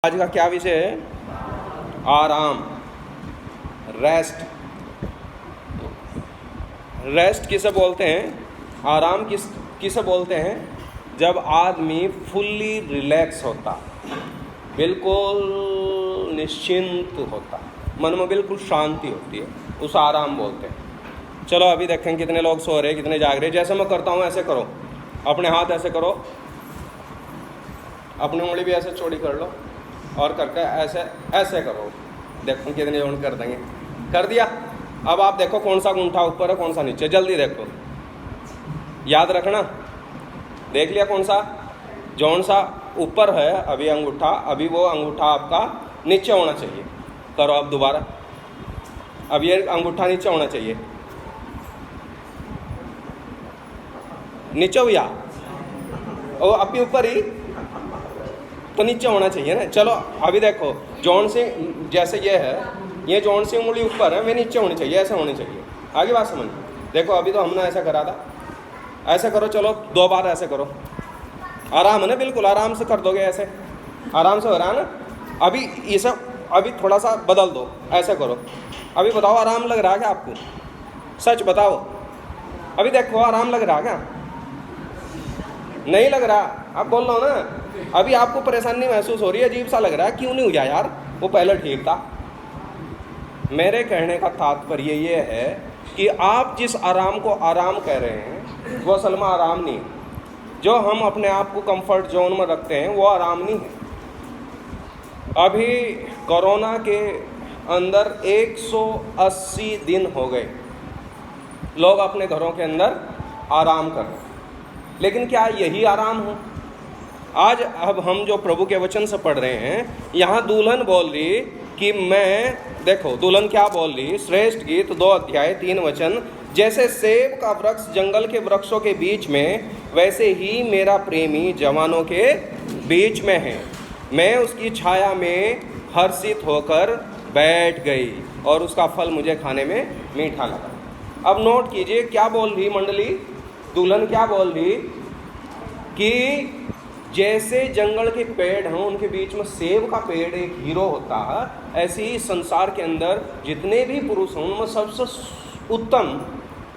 आज का क्या विषय है? आराम, रेस्ट। रेस्ट किसे बोलते हैं? आराम किसे बोलते हैं? जब आदमी फुल्ली रिलैक्स होता, बिल्कुल निश्चिंत होता, मन में बिल्कुल शांति होती है, उस आराम बोलते हैं। चलो अभी देखें कितने लोग सो रहे, कितने जाग रहे। जैसे मैं करता हूँ ऐसे करो, अपने हाथ ऐसे करो, अपनी उंगली भी ऐसे चौड़ी कर लो और करके ऐसे ऐसे करो। देखो कितने जन कर देंगे। कर दिया। अब आप देखो कौन सा अंगूठा ऊपर है कौन सा नीचे, जल्दी देखो, याद रखना। देख लिया कौन सा, जौन सा ऊपर है अभी अंगूठा, अभी वो अंगूठा आपका नीचे होना चाहिए। करो अब दोबारा, अब ये अंगूठा नीचे होना चाहिए। नीचे हुआ और अभी ऊपर ही तो नीचे होना चाहिए ना। चलो अभी देखो, जौन से जैसे ये है, ये जौन सी उंगली ऊपर है वे नीचे होनी चाहिए, ऐसे होनी चाहिए। आगे बात समझ। देखो अभी तो हमने ऐसा करा था, ऐसे करो। चलो 2 बार ऐसे करो। आराम है ना, बिल्कुल आराम से कर दोगे, ऐसे आराम से हो रहा है ना। अभी ये सब अभी थोड़ा सा बदल दो, ऐसे करो। अभी बताओ आराम लग रहा है क्या आपको? सच बताओ, अभी देखो आराम लग रहा है क्या? नहीं लग रहा। अब बोल रहा हूँ ना, अभी आपको परेशानी महसूस हो रही है, अजीब सा लग रहा है। क्यों नहीं हुआ यार, वो पहले ठीक था। मेरे कहने का तात्पर्य ये है कि आप जिस आराम को आराम कह रहे हैं वो असल में आराम नहीं है। जो हम अपने आप को कंफर्ट जोन में रखते हैं वो आराम नहीं है। अभी कोरोना के अंदर 180 दिन हो गए, लोग अपने घरों के अंदर आराम कर रहे हैं। लेकिन क्या यही आराम हो? आज अब हम जो प्रभु के वचन से पढ़ रहे हैं, यहाँ दुल्हन बोल रही कि मैं, देखो दुल्हन क्या बोल रही, श्रेष्ठ गीत 2 अध्याय 3 वचन, जैसे सेब का वृक्ष जंगल के वृक्षों के बीच में, वैसे ही मेरा प्रेमी जवानों के बीच में है। मैं उसकी छाया में हर्षित होकर बैठ गई और उसका फल मुझे खाने में मीठा लगा। अब नोट कीजिए क्या बोल रही मंडली, दुल्हन क्या बोल रही कि जैसे जंगल के पेड़ हैं उनके बीच में सेब का पेड़ एक हीरो होता है, ऐसे ही संसार के अंदर जितने भी पुरुष हैं उनमें सबसे उत्तम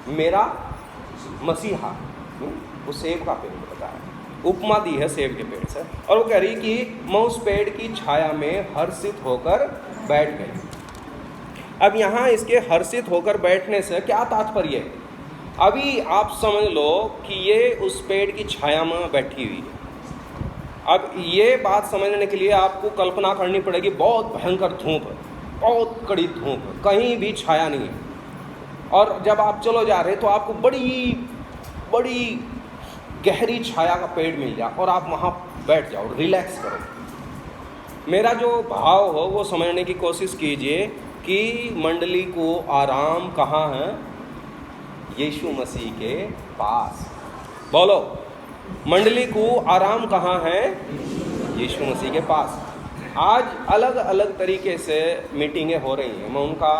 मेरा मसीहा, वो सेब का पेड़ होता है। उपमा दी है सेब के पेड़ से, और वो कह रही कि मैं उस पेड़ की छाया में हर्षित होकर बैठ गई। अब यहाँ इसके हर्षित होकर बैठने से क्या तात्पर्य है? अभी आप समझ लो कि ये उस पेड़ की छाया में बैठी हुई है। अब ये बात समझने के लिए आपको कल्पना करनी पड़ेगी, बहुत भयंकर धूप है, बहुत कड़ी धूप है, कहीं भी छाया नहीं है। और जब आप चलो जा रहे तो आपको बड़ी बड़ी गहरी छाया का पेड़ मिल जाए और आप वहाँ बैठ जाओ, रिलैक्स करो। मेरा जो भाव हो वो समझने की कोशिश कीजिए कि मंडली को आराम कहाँ है? यीशु मसीह के पास। बोलो, मंडली को आराम कहाँ है? यीशु मसीह के पास। आज अलग अलग तरीके से मीटिंगें हो रही हैं, मैं उनका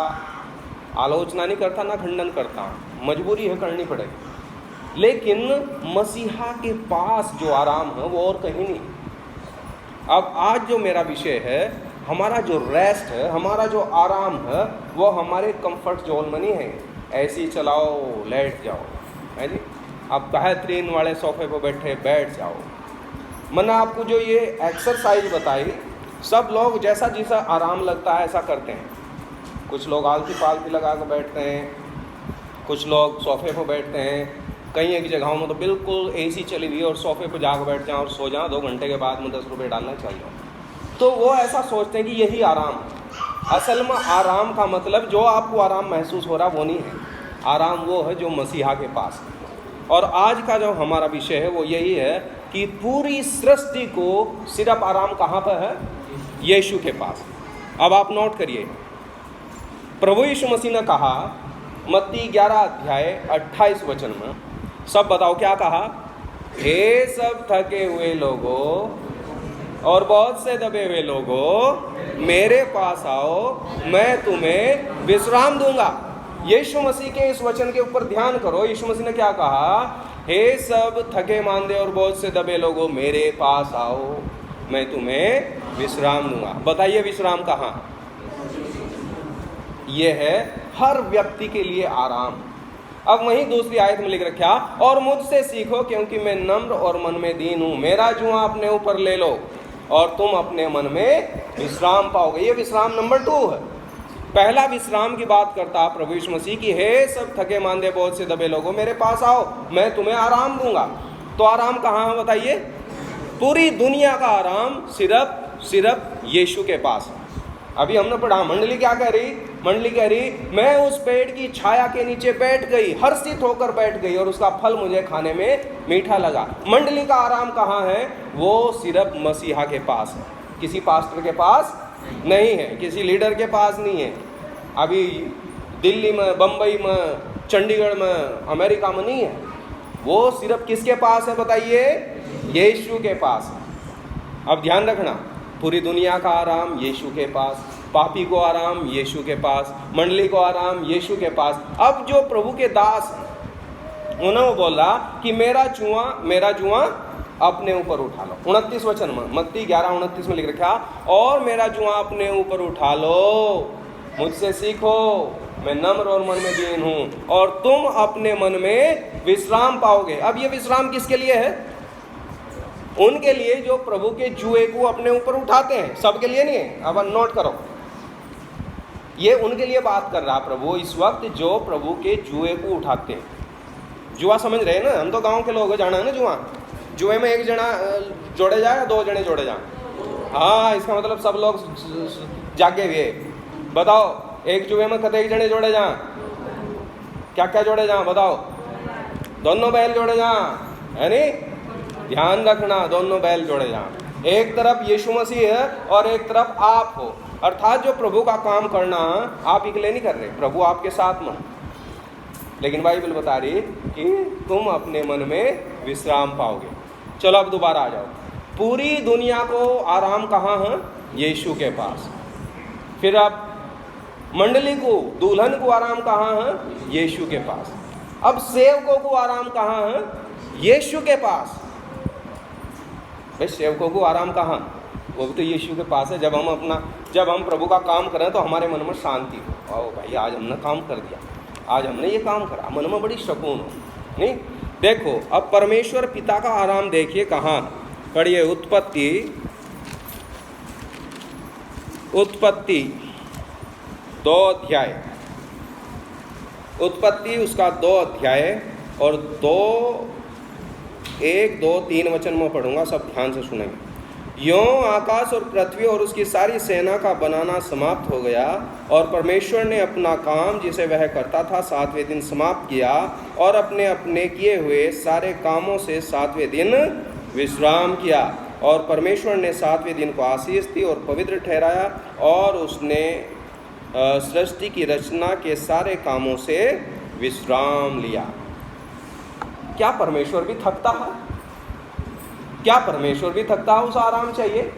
आलोचना नहीं करता ना खंडन करता, मजबूरी है, करनी पड़ेगी। लेकिन मसीहा के पास जो आराम है वो और कहीं नहीं। अब आज जो मेरा विषय है, हमारा जो रेस्ट है, हमारा जो आराम है, वो हमारे कंफर्ट जोन में नहीं है। ऐसे ही चलाओ, लेट जाओ, है जी, आप बेहतरीन वाले सोफे पर बैठ जाओ। मैंने आपको जो ये एक्सरसाइज बताई, सब लोग जैसा जैसा आराम लगता है ऐसा करते हैं। कुछ लोग आलती पालती लगा कर बैठते हैं, कुछ लोग सोफे पर बैठते हैं, कई एक जगहों में तो बिल्कुल एसी चली हुई और सोफे पर जाकर बैठ जाएँ और सो जाएँ, 2 घंटे के बाद में 10 रुपये डालना चल जाओ। तो वो ऐसा सोचते हैं कि यही आराम है। असल में आराम का मतलब जो आपको आराम महसूस हो रहा वो नहीं है। आराम वो है जो मसीहा के पास है। और आज का जो हमारा विषय है वो यही है कि पूरी सृष्टि को सिर्फ आराम कहाँ पर है? यीशु के पास। अब आप नोट करिए, प्रभु यीशु मसीह ने कहा मत्ती 11 अध्याय 28 वचन में, सब बताओ क्या कहा? हे सब थके हुए लोगों और बहुत से दबे हुए लोगों, मेरे पास आओ, मैं तुम्हें विश्राम दूंगा। यीशु मसीह के इस वचन के ऊपर ध्यान करो। यीशु मसीह ने क्या कहा? हे सब थके मांदे और बहुत से दबे लोगों, मेरे पास आओ, मैं तुम्हें विश्राम दूंगा। बताइए विश्राम कहाँ? ये है हर व्यक्ति के लिए आराम। अब वहीं दूसरी आयत में लिख रखा, और मुझसे सीखो क्योंकि मैं नम्र और मन में दीन हूं, मेरा जुआ अपने ऊपर ले लो और तुम अपने मन में विश्राम पाओगे। ये विश्राम नंबर 2 है। पहला विश्राम की बात करता प्रभु यीशु मसीह की, हे सब थके मांदे बोझ से दबे लोगों मेरे पास आओ, मैं तुम्हें आराम दूंगा। तो आराम कहाँ है बताइए? पूरी दुनिया का आराम सिर्फ यीशु के पास है। अभी हमने पढ़ा, मंडली क्या कह रही? मंडली कह रही, मैं उस पेड़ की छाया के नीचे बैठ गई, हर्षित होकर बैठ गई और उसका फल मुझे खाने में मीठा लगा। मंडली का आराम कहाँ है? वो सिर्फ मसीहा के पास है, किसी पास्टर के पास नहीं है, किसी लीडर के पास नहीं है। अभी दिल्ली में, बम्बई में, चंडीगढ़ में, अमेरिका में नहीं है। वो सिर्फ किसके पास है बताइए? यीशु के पास। अब ध्यान रखना, पूरी दुनिया का आराम यीशु के पास, पापी को आराम यीशु के पास, मंडली को आराम यीशु के पास। अब जो प्रभु के दास उन्होंने बोला कि मेरा जुआ अपने ऊपर उठा लो। 29 वचन में, मत्ती 11:29 में लिख रखा, और मेरा जुआ अपने ऊपर उठा लो, मुझसे सीखो, मैं नम्र और मन में दीन हूं और तुम अपने मन में विश्राम पाओगे। अब ये विश्राम किसके लिए है? उनके लिए जो प्रभु के जुए को अपने ऊपर उठाते हैं, सबके लिए नहीं है। अब नोट करो, ये उनके लिए बात कर रहा प्रभु इस वक्त, जो प्रभु के जुए को उठाते हैं। जुआ समझ रहे हैं ना? हम तो गांव के लोग जाना है ना। जुए में एक जना जोड़े जाए या 2 जने जोड़े जाए? हाँ, इसका मतलब सब लोग जागे हुए। बताओ, एक जुए में कतई जने जोड़े जा? क्या क्या जोड़े जा बताओ? दोनों बैल जोड़े जा, है नहीं? ध्यान रखना, दोनों बैल जोड़े जा। एक तरफ यीशु मसीह है और एक तरफ आप हो, अर्थात जो प्रभु का काम करना आप अकेले नहीं कर रहे, प्रभु आपके साथ में। लेकिन बाइबल बता रही कि तुम अपने मन में विश्राम पाओगे। चलो अब दोबारा आ जाओ। पूरी दुनिया को आराम कहाँ है? यीशु के पास। फिर अब मंडली को, दुल्हन को आराम कहाँ है? यीशु के पास। अब सेवकों को आराम कहाँ है? यीशु के पास। भाई सेवकों को आराम कहाँ? वो भी तो यीशु के पास है। जब हम प्रभु का काम करें तो हमारे मन में शांति हो, ओ भाई आज हमने काम कर दिया, आज हमने ये काम करा, मन में बड़ी सुकून हो। नहीं, देखो अब परमेश्वर पिता का आराम देखिए कहाँ? पढ़िए उत्पत्ति 2 अध्याय, उत्पत्ति उसका 2 अध्याय और 1, 2, 3 वचन में पढ़ूंगा, सब ध्यान से सुनेंगे। यों आकाश और पृथ्वी और उसकी सारी सेना का बनाना समाप्त हो गया और परमेश्वर ने अपना काम जिसे वह करता था 7वें दिन समाप्त किया और अपने अपने किए हुए सारे कामों से 7वें दिन विश्राम किया। और परमेश्वर ने 7वें दिन को आशीष दी और पवित्र ठहराया और उसने सृष्टि की रचना के सारे कामों से विश्राम लिया। क्या परमेश्वर भी थकता है? क्या परमेश्वर भी थकता है? उसे आराम चाहिए।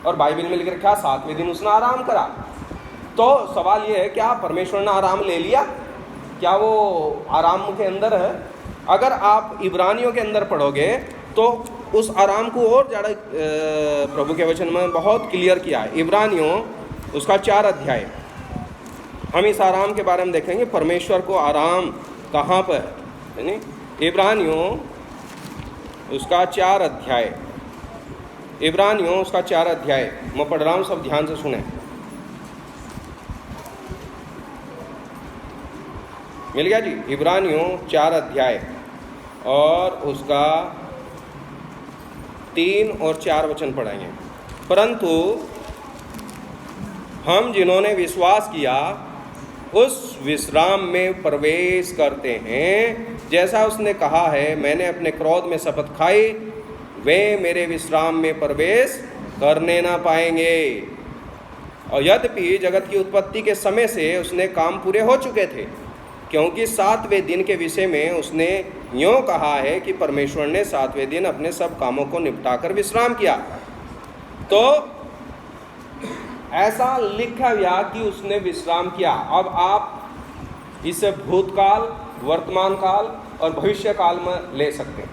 और बाइबल में लिख रखा 7वें दिन उसने आराम करा। तो सवाल ये है, क्या परमेश्वर ने आराम ले लिया? क्या वो आराम के अंदर है? अगर आप इब्रानियों के अंदर पढ़ोगे तो उस आराम को और ज़्यादा प्रभु के वचन में बहुत क्लियर किया है। इब्रानियों उसका 4 अध्याय, हम इस आराम के बारे में देखेंगे, परमेश्वर को आराम कहाँ पर है। नहीं, इब्रानियों उसका 4 अध्याय, इब्रानियों उसका 4 अध्याय मैं पढ़ रहा हूँ, सब ध्यान से सुने। मिल गया जी? इब्रानियों 4 अध्याय और उसका 3 और 4 वचन पढ़ेंगे। परंतु हम जिन्होंने विश्वास किया उस विश्राम में प्रवेश करते हैं, जैसा उसने कहा है, मैंने अपने क्रोध में शपथ खाई, वे मेरे विश्राम में प्रवेश करने ना पाएंगे। और यद्यपि जगत की उत्पत्ति के समय से उसने काम पूरे हो चुके थे, क्योंकि 7वें दिन के विषय में उसने यूँ कहा है कि परमेश्वर ने 7वें दिन अपने सब कामों को निपटाकर विश्राम किया। तो ऐसा लिखा गया कि उसने विश्राम किया। अब आप इसे भूतकाल, वर्तमान काल और भविष्य काल में ले सकते हैं।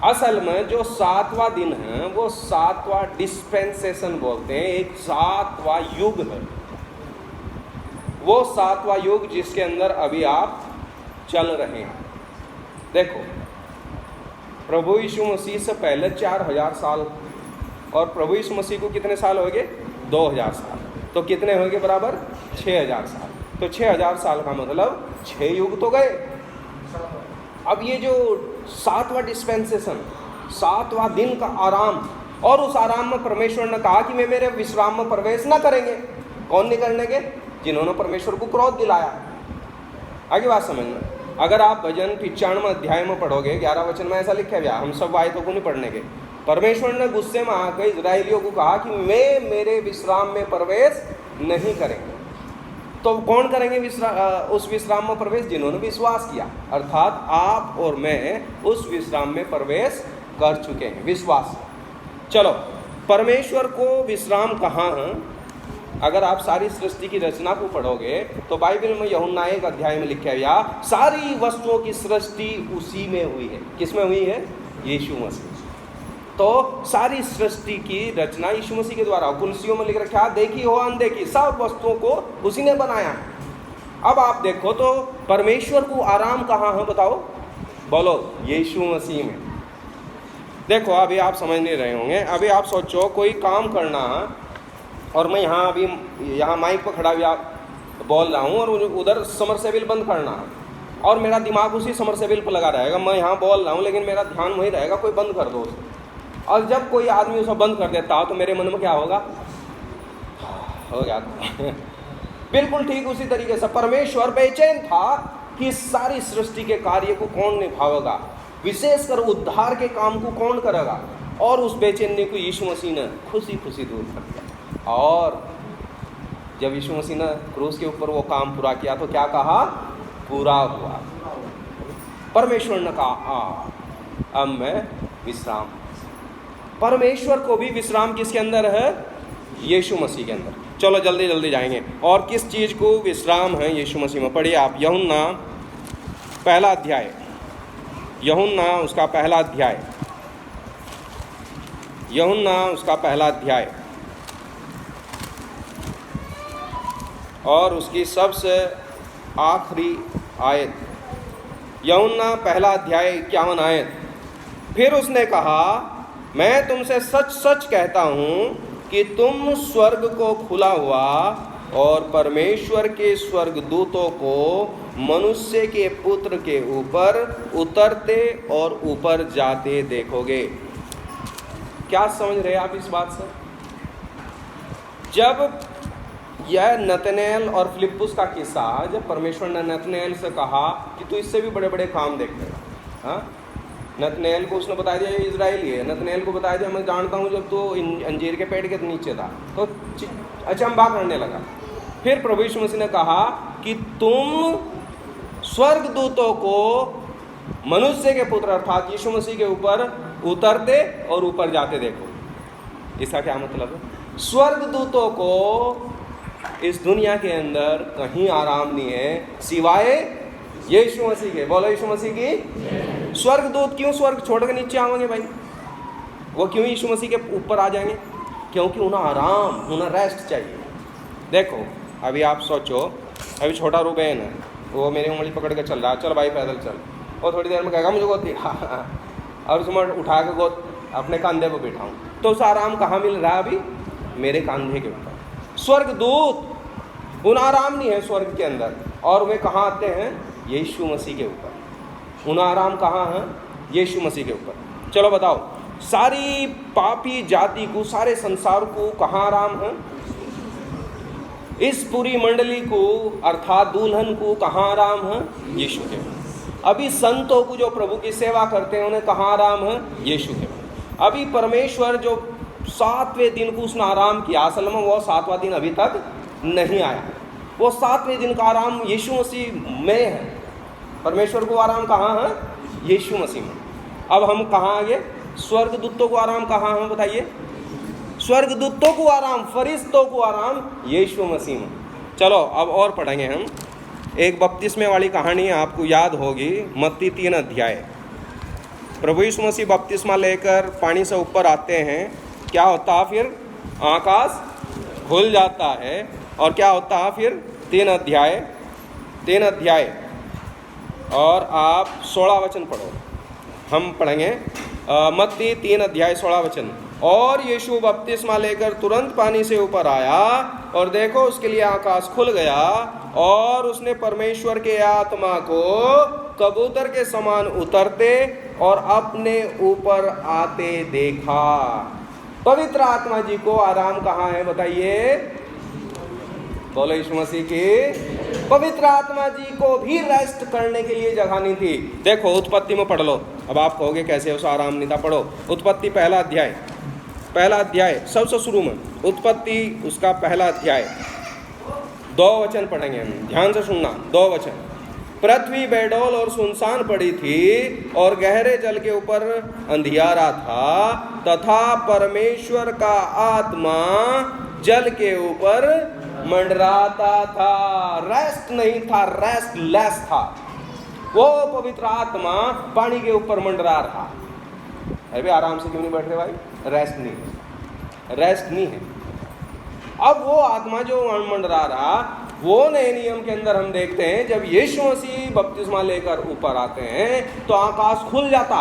असल में जो 7वां दिन है वो 7वां डिस्पेंसेशन बोलते हैं, एक 7वां युग है। वो 7वां युग जिसके अंदर अभी आप चल रहे हैं। देखो, प्रभु यीशु मसीह से पहले 4000 साल, और प्रभु यीशु मसीह को कितने साल हो गए? 2000 साल। तो कितने हो गए बराबर? 6000 साल। तो 6000 साल का मतलब 6 युग तो गए। अब ये जो 7वां डिस्पेंसेशन, 7वां दिन का आराम, और उस आराम में परमेश्वर ने कहा कि मैं मेरे विश्राम में प्रवेश ना करेंगे। कौन नहीं करने के? जिन्होंने परमेश्वर को क्रोध दिलाया। आगे बात समझना। अगर आप भजन 95 अध्याय में पढ़ोगे, 11 वचन में ऐसा लिखा गया, हम सब आयतों को नहीं पढ़ने के, परमेश्वर ने गुस्से में आकर इजराइलियों को कहा कि मैं मेरे विश्राम में प्रवेश नहीं करेंगे। तो कौन करेंगे उस विश्राम में प्रवेश? जिन्होंने विश्वास किया, अर्थात आप और मैं उस विश्राम में प्रवेश कर चुके हैं विश्वास। चलो, परमेश्वर को विश्राम कहाँ है? अगर आप सारी सृष्टि की रचना को पढ़ोगे तो बाइबल में यूहन्ना 1 अध्याय में लिखा गया, सारी वस्तुओं की सृष्टि उसी में हुई है। किसमें हुई है? यीशु मसीह। तो सारी सृष्टि की रचना यीशु मसीह के द्वारा, कुलसियों में लिख रखा, देखी हो अनदेखी सब वस्तुओं को उसी ने बनाया। अब आप देखो तो परमेश्वर को आराम कहाँ है? बताओ, बोलो। यीशु मसीह में। देखो, अभी आप समझ नहीं रहे होंगे। अभी आप सोचो कोई काम करना, और मैं यहाँ माइक पर खड़ा हुआ बोल रहा हूँ, और उधर समरसेबिल बंद करना, और मेरा दिमाग उसी समरसेबिल पर लगा रहेगा। मैं यहाँ बोल रहा हूँ लेकिन मेरा ध्यान वहीं रहेगा, कोई बंद कर दो उसे। और जब कोई आदमी उसे बंद कर देता तो मेरे मन में क्या होगा? हो गया। बिल्कुल ठीक उसी तरीके से परमेश्वर बेचैन था कि सारी सृष्टि के कार्य को कौन निभावेगा, विशेषकर उद्धार के काम को कौन करेगा, और उस बेचैनी को यीशु मसीह ने खुशी खुशी दूर कर दिया। और जब यीशु मसीह ने क्रूस के ऊपर वो काम पूरा किया तो क्या कहा? पूरा हुआ। परमेश्वर ने कहा अब मैं विश्राम। परमेश्वर को भी विश्राम किसके अंदर है? यीशु मसीह के अंदर। चलो जल्दी जल्दी जाएंगे। और किस चीज़ को विश्राम है यीशु मसीह में? पढ़िए आप यूहन्ना पहला अध्याय, यूहन्ना उसका पहला अध्याय, यूहन्ना उसका पहला अध्याय और उसकी सबसे आखिरी आयत। यूहन्ना पहला अध्याय 51 आयत। फिर उसने कहा, मैं तुमसे सच सच कहता हूँ कि तुम स्वर्ग को खुला हुआ और परमेश्वर के स्वर्गदूतों को मनुष्य के पुत्र के ऊपर उतरते और ऊपर जाते देखोगे। क्या समझ रहे आप इस बात से? जब यह नतनएल और फिलिप्पुस का किस्सा, जब परमेश्वर ने नतनएल से कहा कि तू इससे भी बड़े बड़े काम देखेगा, हाँ, नतनएल को उसने बता दिया ये इजराइली है। नतनएल को बता दिया मैं जानता हूँ जब तो अंजीर के पेड़ के नीचे था, तो अचंभा करने लगा। फिर प्रभु यीशु मसीह ने कहा कि तुम स्वर्गदूतों को मनुष्य के पुत्र अर्थात यीशु मसीह के ऊपर उतरते और ऊपर जाते देखो। इसका क्या मतलब है? स्वर्गदूतों को इस दुनिया के अंदर कहीं आराम नहीं है सिवाय यीशु मसीह के। बोलो यीशु मसीह की। स्वर्गदूत क्यों स्वर्ग छोड़ के नीचे आवेंगे भाई? वो क्यों यीशु मसीह के ऊपर आ जाएंगे? क्योंकि उन्हें आराम, उन्हें रेस्ट चाहिए। देखो अभी आप सोचो, अभी छोटा रूबेन है, वो मेरी उंगली पकड़ के चल रहा है, चल भाई पैदल चल, और थोड़ी देर में कहेगा मुझे गोद दिया, और उसमें उठा के गोद अपने कंधे पर बैठाऊँ, तो उसे आराम कहाँ मिल रहा है? अभी मेरे कंधे के ऊपर। स्वर्गदूत उन आराम नहीं है स्वर्ग के अंदर, और वे कहाँ आते हैं? यीशु मसीह के ऊपर। उन आराम कहाँ है? यीशु मसीह के ऊपर। चलो बताओ, सारी पापी जाति को, सारे संसार को कहाँ आराम है? इस पूरी मंडली को अर्थात दुल्हन को कहाँ आराम है? यीशु के। अभी संतों को जो प्रभु की सेवा करते हैं उन्हें कहाँ आराम है? यीशु के। अभी परमेश्वर जो 7वें दिन को उसने आराम किया, असल में वो 7वां दिन अभी तक नहीं आया। वो 7वें दिन का आराम यीशु मसीह में है। परमेश्वर को आराम कहाँ है? यीशु मसीह में। अब हम कहाँ आ गए? स्वर्गदूतों को आराम कहाँ है बताइए? स्वर्गदूतों को आराम, फरिश्तों को आराम यीशु मसीह में। चलो अब और पढ़ेंगे हम। एक बपतिस्मे वाली कहानी आपको याद होगी, मत्ती 3 अध्याय। प्रभु यीशु मसीह बपतिस्मा लेकर पानी से ऊपर आते हैं, क्या होता है फिर? आकाश खुल जाता है। और क्या होता है फिर? 3 अध्याय और आप 16 वचन पढ़ो। हम पढ़ेंगे मत्ती 3 अध्याय 16 वचन। और यीशु बपतिस्मा लेकर तुरंत पानी से ऊपर आया और देखो उसके लिए आकाश खुल गया और उसने परमेश्वर के आत्मा को कबूतर के समान उतरते और अपने ऊपर आते देखा। पवित्र आत्मा जी को आराम कहाँ है बताइए? बोलो यीशु मसीह की। पवित्र आत्मा जी को भी रेस्ट करने के लिए जगह नहीं थी। देखो उत्पत्ति में पढ़ लो। अब आप कहोगे कैसे उसे आराम नहीं था? पढ़ो उत्पत्ति पहला अध्याय सबसे शुरू में। उत्पत्ति उसका पहला अध्याय 2 वचन पढ़ेंगे हम, ध्यान से सुनना। 2 वचन। पृथ्वी बेडौल और सुनसान पड़ी थी और गहरे जल के ऊपर अंधियारा था तथा परमेश्वर का आत्मा जल के ऊपर मंडराता था। रेस्ट नहीं था, रेस्टलेस था। वो पवित्र आत्मा पानी के ऊपर मंडरा रहा। अरे आराम से क्यों नहीं बैठ रहे भाई? रेस्ट नहीं है। अब वो आत्मा जो मंडरा रहा, वो नए नियम के अंदर हम देखते हैं जब यीशु मसीह बपतिस्मा लेकर ऊपर आते हैं तो आकाश खुल जाता।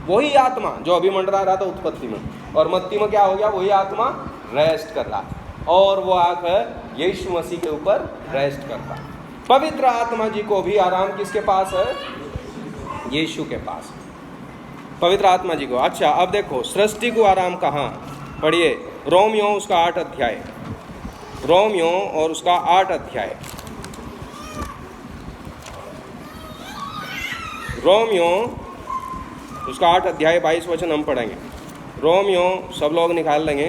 वही आत्मा जो अभी मंडरा रहा था उत्पत्ति में और मत्ती में क्या हो गया? वही आत्मा रेस्ट कर रहा और वो आकर यीशु मसीह के ऊपर रेस्ट करता। पवित्र आत्मा जी को भी आराम किसके पास है? यीशु के पास, पवित्र आत्मा जी को। अच्छा अब देखो सृष्टि को आराम कहाँ? पढ़िए रोमियो उसका 8 अध्याय। रोमियो और उसका 8 अध्याय। रोमियो उसका 8 अध्याय 22 वचन हम पढ़ेंगे। रोमियो सब लोग निकाल लेंगे।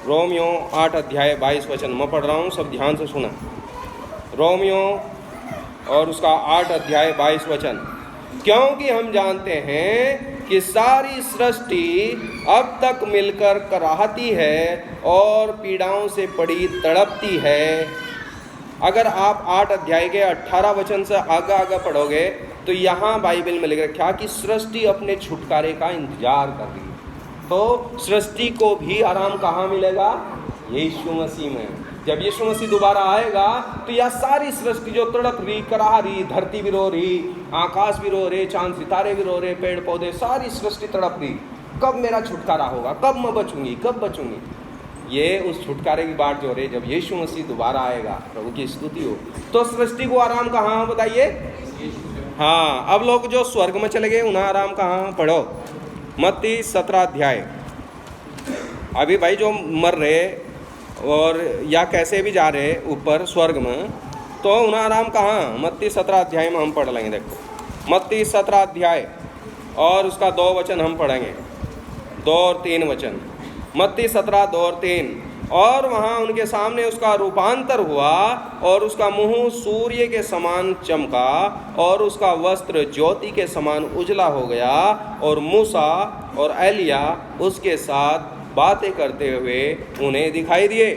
रोमियो 8 अध्याय 22 वचन मैं पढ़ रहा हूँ, सब ध्यान से सुना। रोमियो और उसका 8 अध्याय 22 वचन। क्योंकि हम जानते हैं कि सारी सृष्टि अब तक मिलकर कराहती है और पीड़ाओं से पड़ी तड़पती है। अगर आप 8 अध्याय के 18 वचन से आगे पढ़ोगे तो यहाँ बाइबल में लिख रखा कि सृष्टि अपने छुटकारे का इंतजार कर रही है। तो सृष्टि को भी आराम कहाँ मिलेगा? यीशु मसीह में। जब यीशु मसीह दोबारा आएगा तो यह सारी सृष्टि जो तड़प रही, कराह रही, धरती भी रो रही, आकाश भी रो रहे, चांद सितारे भी रो रहे, पेड़ पौधे, सारी सृष्टि तड़प रही। कब मेरा छुटकारा होगा? कब मैं बचूंगी? कब बचूंगी? ये उस छुटकारे की बात जो रही जब यीशु मसीह दोबारा आएगा, प्रभु की स्तुति हो। तो सृष्टि को आराम कहाँ बताइए? हाँ। अब लोग जो स्वर्ग में चले गए उन्हें आराम कहाँ? पढ़ो मत्ती 17 अध्याय। अभी भाई जो मर रहे और या कैसे भी जा रहे ऊपर स्वर्ग में, तो उन्हें आराम कहाँ? मत्ती 17 अध्याय में हम पढ़ लेंगे। देखो मत्ती 17 अध्याय और उसका 2 वचन हम पढ़ेंगे, 2 और 3 वचन। मत्ती 17 2 और 3। और वहाँ उनके सामने उसका रूपांतर हुआ और उसका मुंह सूर्य के समान चमका और उसका वस्त्र ज्योति के समान उजला हो गया और मूसा और एलिया उसके साथ बातें करते हुए उन्हें दिखाई दिए।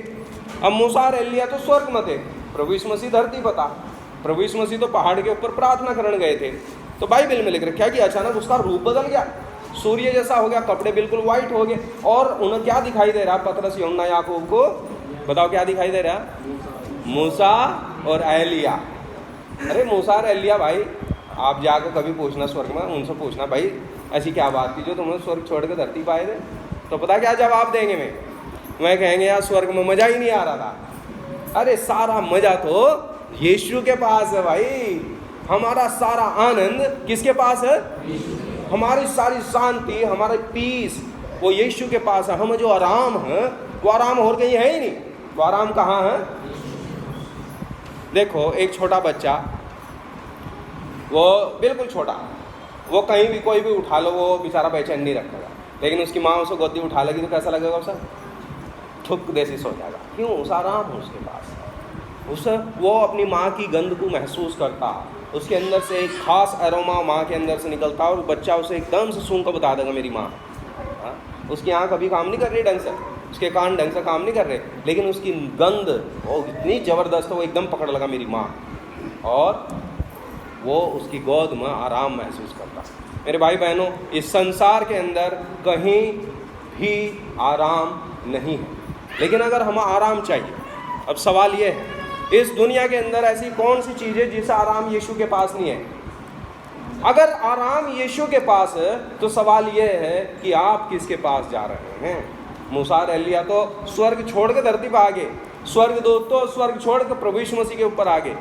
अब मूसा और एलिया तो स्वर्ग में थे, प्रभु यीशु मसीह धरती पर था। प्रभु यीशु मसीह तो पहाड़ के ऊपर प्रार्थना करने गए थे। तो बाइबल में लिख रखा कि अचानक उसका रूप बदल गया, सूर्य जैसा हो गया, कपड़े बिल्कुल वाइट हो गए। और उन्हें क्या दिखाई दे रहा? पतरस यूहन्ना याकूब को बताओ क्या दिखाई दे रहा? मूसा और एलिया। अरे मूसा और एलिया भाई, आप जाकर कभी पूछना स्वर्ग में, उनसे पूछना भाई ऐसी क्या बात थी जो तुमने स्वर्ग छोड़ के धरती पाए थे? तो पता क्या जवाब देंगे? मैं कहेंगे यार स्वर्ग में मजा ही नहीं आ रहा था। अरे सारा मजा तो यीशु के पास है भाई। हमारा सारा आनंद किसके पास है? हमारी सारी शांति, हमारी पीस वो यीशु के पास है। हमें जो आराम है वो आराम और कहीं है ही नहीं। वो आराम कहाँ है? देखो एक छोटा बच्चा, वो बिल्कुल छोटा, वो कहीं भी कोई भी उठा लो वो बेचारा बेचैन नहीं रखेगा। लेकिन उसकी माँ उसे गोदी उठा लेगी तो कैसा लगेगा? उसे ठुक देसी सो जाएगा। क्यों? उस आराम है उसके पास। उसे वो अपनी माँ की गंध को महसूस करता, उसके अंदर से एक खास एरोमा माँ के अंदर से निकलता और बच्चा उसे एकदम से सूंघ कर बता देगा मेरी माँ। उसकी आँख अभी काम नहीं कर रही ढंग से, उसके कान ढंग से काम नहीं कर रहे, लेकिन उसकी गंध वो इतनी ज़बरदस्त है, वो एकदम पकड़ लगा मेरी माँ, और वो उसकी गोद में आराम महसूस करता। मेरे भाई बहनों, इस संसार के अंदर कहीं भी आराम नहीं है। लेकिन अगर हमें आराम चाहिए, अब सवाल ये है, इस दुनिया के अंदर ऐसी कौन सी चीज़ है जिसका आराम यीशु के पास नहीं है? अगर आराम यीशु के पास है तो सवाल ये है कि आप किसके पास जा रहे हैं? मूसा और एलिया तो स्वर्ग छोड़ के धरती पर आ गए, स्वर्गदूत तो स्वर्ग छोड़ के प्रभु यीशु मसीह के ऊपर आ गए।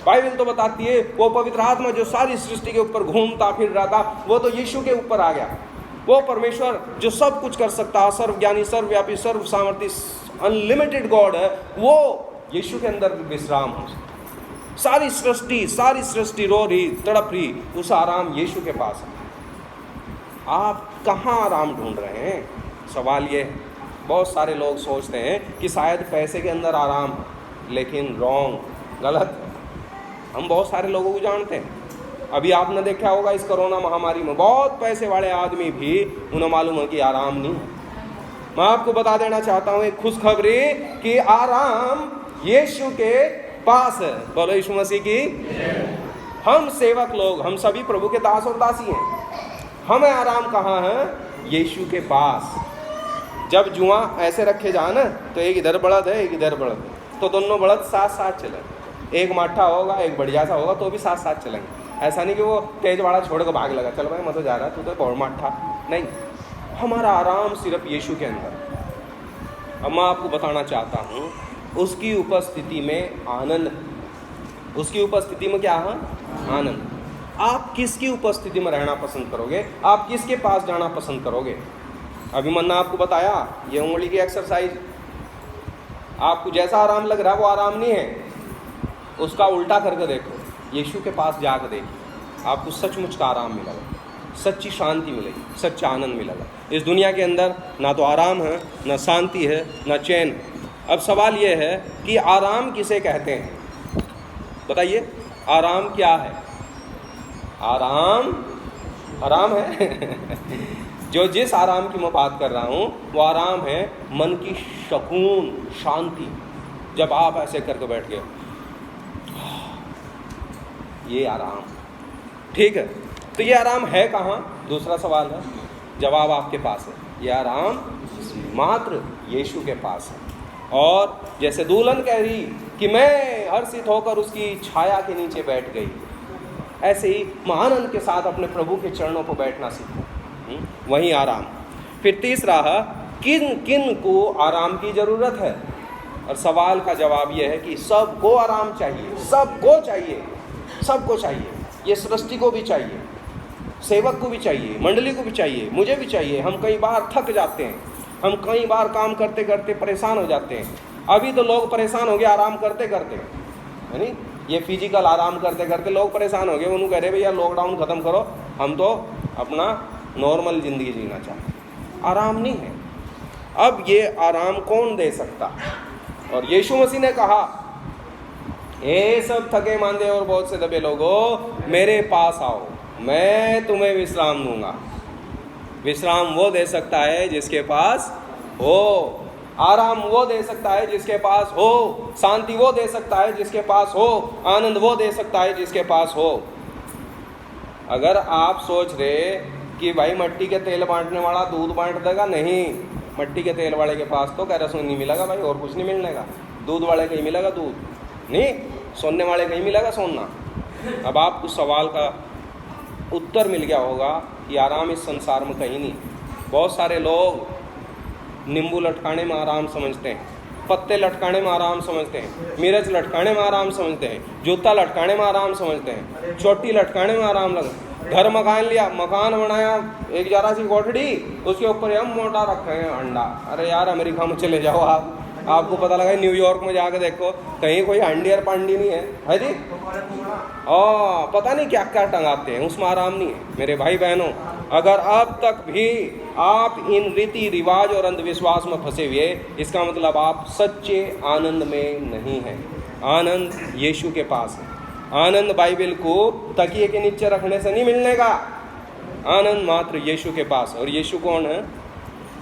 बाइबल तो बताती है वो पवित्र आत्मा जो सारी सृष्टि के ऊपर घूमता फिर रहा था, वो तो यीशु के ऊपर आ गया। वो परमेश्वर जो सब कुछ कर सकता, सर्वज्ञानी, सर्वव्यापी, सर्व सामर्थी, अनलिमिटेड गॉड है, वो यीशु के अंदर विश्राम हो। सारी सृष्टि रो रही, तड़प रही, उस आराम यीशु के पास है। आप कहाँ आराम ढूंढ रहे हैं? सवाल ये है। बहुत सारे लोग सोचते हैं कि शायद पैसे के अंदर आराम है, लेकिन रॉन्ग, गलत। हम बहुत सारे लोगों को जानते हैं। अभी आपने देखा होगा इस कोरोना महामारी में बहुत पैसे वाले आदमी भी उन्हें मालूम है कि आराम नहीं है। मैं आपको बता देना चाहता हूँ एक खुशखबरी कि आराम यीशु के पास है। बोलो यीशु मसीह की। हम सेवक लोग, हम सभी प्रभु के दास और दासी हैं। हमें आराम कहाँ है? यीशु के पास। जब जुआ ऐसे रखे जाए ना, तो एक इधर बढ़त है, एक इधर बढ़त है, तो दोनों बढ़त साथ साथ चले। एक माठा होगा, एक बढ़िया सा होगा, तो भी साथ साथ चलेंगे। ऐसा नहीं कि वो तेज वाला छोड़ कर भाग लगा, चल भाई मैं तो जा रहा, तू तो बहुत माठा। नहीं, हमारा आराम सिर्फ यीशु के अंदर। अब मैं आपको बताना चाहता हूँ, उसकी उपस्थिति में आनंद। उसकी उपस्थिति में क्या है? आनंद। आप किसकी उपस्थिति में रहना पसंद करोगे? आप किसके पास जाना पसंद करोगे? अभी मैंने आपको बताया ये उंगली की एक्सरसाइज, आपको जैसा आराम लग रहा है वो आराम नहीं है। उसका उल्टा करके देखो, यीशु के पास जाकर देखो, आपको सचमुच का आराम मिलेगा, सच्ची शांति मिलेगी, सच्चा आनंद मिलेगा। इस दुनिया के अंदर ना तो आराम है, ना शांति है, ना चैन है। अब सवाल ये है कि आराम किसे कहते हैं? बताइए, आराम क्या है? आराम है जो जिस आराम की मैं बात कर रहा हूँ वो आराम है मन की सुकून, शांति। जब आप ऐसे करके बैठ गए, ये आराम, ठीक है। तो ये आराम है कहाँ? दूसरा सवाल है, जवाब आपके पास है। ये आराम मात्र यीशु के पास है। और जैसे दुल्हन कह रही कि मैं हर्षित होकर उसकी छाया के नीचे बैठ गई, ऐसे ही मैं आनंद के साथ अपने प्रभु के चरणों पर बैठना सीखूं, वही आराम। फिर तीसरा है, किन किन को आराम की ज़रूरत है? और सवाल का जवाब यह है कि सबको आराम चाहिए, सबको चाहिए, सबको चाहिए। ये सृष्टि को भी चाहिए, सेवक को भी चाहिए, मंडली को भी चाहिए, मुझे भी चाहिए। हम कई बार थक जाते हैं, हम कई बार काम करते करते परेशान हो जाते हैं। अभी तो लोग परेशान हो गए आराम करते करते, है नहीं? ये फिजिकल आराम करते करते लोग परेशान हो गए। उन्होंने कह रहे भैया लॉकडाउन ख़त्म करो, हम तो अपना नॉर्मल ज़िंदगी जीना चाहते हैं। आराम नहीं है। अब ये आराम कौन दे सकता? और यीशु मसीह ने कहा, ये सब थके मांदे और बहुत से दबे लोगों, मेरे पास आओ, मैं तुम्हें विश्राम दूंगा। विश्राम वो दे सकता है जिसके पास हो, आराम वो दे सकता है जिसके पास हो, शांति वो दे सकता है जिसके पास हो, आनंद वो दे सकता है जिसके पास हो। अगर आप सोच रहे कि भाई मिट्टी के तेल बांटने वाला दूध बांट देगा, नहीं, मिट्टी के तेल वाले के पास तो केरोसिन नहीं मिलेगा भाई, और कुछ नहीं मिलने का। दूध वाले का ही मिलेगा दूध, नहीं, सोने वाले का ही मिलेगा सोना। अब आपको सवाल का उत्तर मिल गया होगा कि आराम इस संसार में कहीं नहीं। बहुत सारे लोग नींबू लटकाने में आराम समझते हैं, पत्ते लटकाने में आराम समझते हैं, मिर्च लटकाने में आराम समझते हैं, जूता लटकाने में आराम समझते हैं, चोटी लटकाने में आराम लगा। घर मकान लिया, मकान बनाया, एक जरा सी कोठड़ी, उसके ऊपर हम मोटा रखे हैं अंडा। अरे यार अमेरिका में चले जाओ आप, आपको पता लगा न्यूयॉर्क में जाकर देखो, कहीं कोई हंडी और पांडी नहीं है जी। पता नहीं क्या क्या टंगाते हैं, उसमें आराम नहीं है। मेरे भाई बहनों, अगर अब तक भी आप इन रीति रिवाज और अंधविश्वास में फंसे हुए, इसका मतलब आप सच्चे आनंद में नहीं हैं। आनंद यीशु के पास है। आनंद बाइबल को तकिए के नीचे रखने से नहीं मिलने का, आनंद मात्र यीशु के पास। और यीशु कौन है?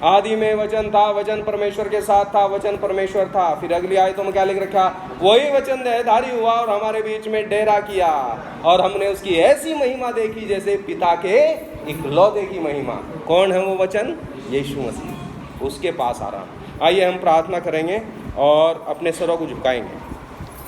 आदि में वचन था, वचन परमेश्वर के साथ था, वचन परमेश्वर था। फिर अगली आयतों में क्या लिख रखा, वही वचन देहधारी हुआ और हमारे बीच में डेरा किया, और हमने उसकी ऐसी महिमा देखी जैसे पिता के इकलौते की महिमा। कौन है वो वचन? यीशु मसीह। उसके पास आ रहा। आइए हम प्रार्थना करेंगे और अपने सरों को झुकाएंगे।